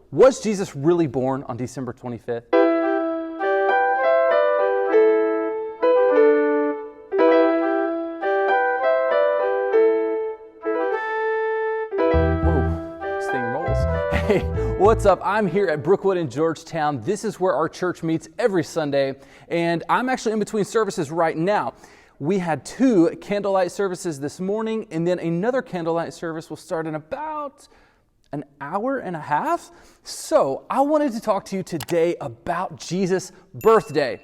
Was Jesus really born on December 25th? This thing rolls. Hey, what's up? I'm here at Brookwood in Georgetown. This is where our church meets every Sunday, and I'm actually in between services right now. We had 2 candlelight services this morning, and then another candlelight service will start in about an hour and a half. So I wanted to talk to you today about Jesus' birthday.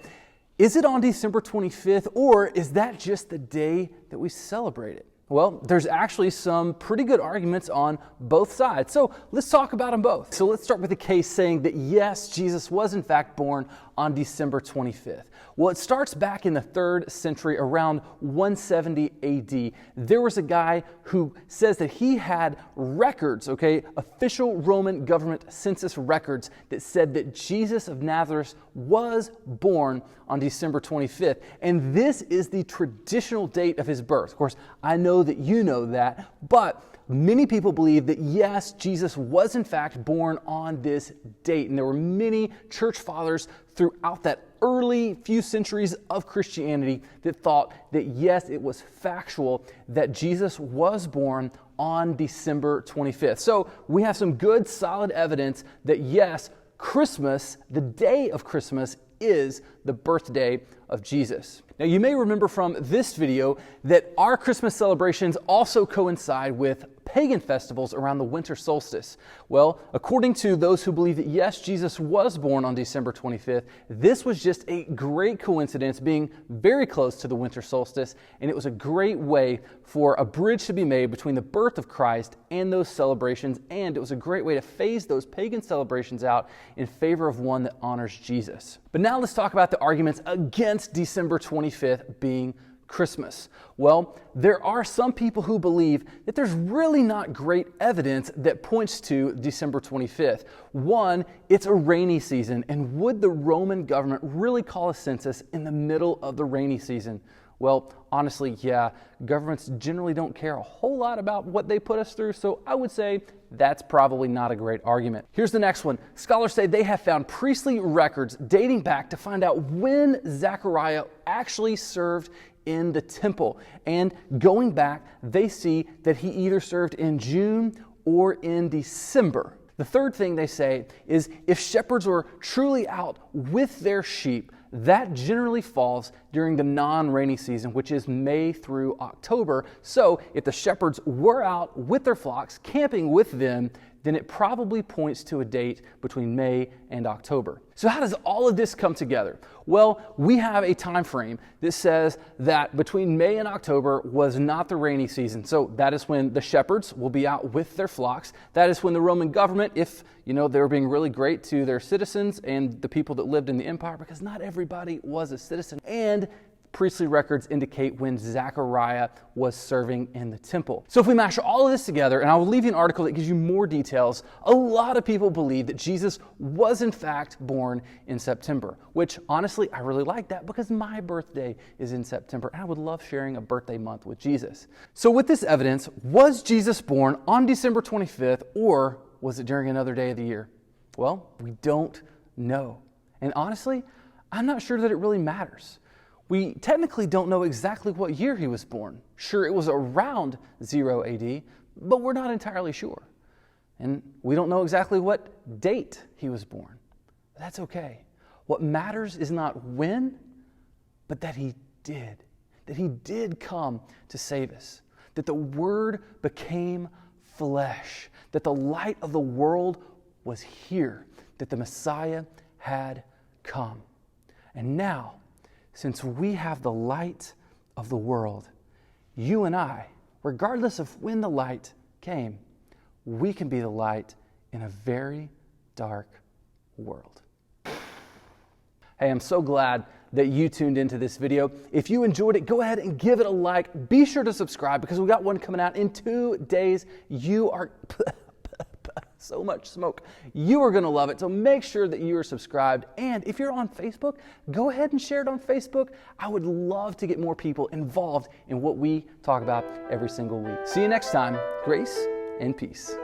Is it on December 25th, or is that just the day that we celebrate it? Well, there's actually some pretty good arguments on both sides. So let's talk about them both. So let's start with the case saying that yes, Jesus was in fact born on December 25th. Well, it starts back in the 3rd century, around 170 AD. There was a guy who says that he had records, official Roman government census records that said that Jesus of Nazareth was born on December 25th. And this is the traditional date of his birth. Of course, I know that you know that, but many people believe that yes, Jesus was in fact born on this date. And there were many church fathers throughout that early few centuries of Christianity that thought that yes, it was factual that Jesus was born on December 25th. So we have some good solid evidence that yes, Christmas, the day of Christmas, is the birthday of Jesus. Now you may remember from this video that our Christmas celebrations also coincide with pagan festivals around the winter solstice. Well, according to those who believe that yes, Jesus was born on December 25th, this was just a great coincidence being very close to the winter solstice, and it was a great way for a bridge to be made between the birth of Christ and those celebrations, and it was a great way to phase those pagan celebrations out in favor of one that honors Jesus. But now let's talk about the arguments against December 25th being Christmas. Well, there are some people who believe that there's really not great evidence that points to December 25th. One, it's a rainy season, and would the Roman government really call a census in the middle of the rainy season? Well, honestly, yeah, governments generally don't care a whole lot about what they put us through, so I would say that's probably not a great argument. Here's the next one. Scholars say they have found priestly records dating back to find out when Zechariah actually served in the temple. And going back, they see that he either served in June or in December. The third thing they say is if shepherds were truly out with their sheep, that generally falls during the non-rainy season, which is May through October. So if the shepherds were out with their flocks, camping with them, then it probably points to a date between May and October. So how does all of this come together? Well, we have a time frame that says that between May and October was not the rainy season. So that is when the shepherds will be out with their flocks. That is when the Roman government, if they were being really great to their citizens and the people that lived in the empire, because not everybody was a citizen. And priestly records indicate when Zechariah was serving in the temple. So if we mash all of this together, and I will leave you an article that gives you more details, a lot of people believe that Jesus was in fact born in September, which honestly, I really like that because my birthday is in September, and I would love sharing a birthday month with Jesus. So with this evidence, was Jesus born on December 25th, or was it during another day of the year? Well, we don't know. And honestly, I'm not sure that it really matters. We technically don't know exactly what year he was born. Sure, it was around 0 AD, but we're not entirely sure. And we don't know exactly what date he was born. But that's okay. What matters is not when, but that he did come to save us, that the Word became flesh, that the light of the world was here, that the Messiah had come. And now, since we have the light of the world, you and I, regardless of when the light came, we can be the light in a very dark world. Hey, I'm so glad that you tuned into this video. If you enjoyed it, go ahead and give it a like. Be sure to subscribe because we got one coming out in 2 days. You are so much smoke. You are going to love it. So make sure that you are subscribed. And if you're on Facebook, go ahead and share it on Facebook. I would love to get more people involved in what we talk about every single week. See you next time. Grace and peace.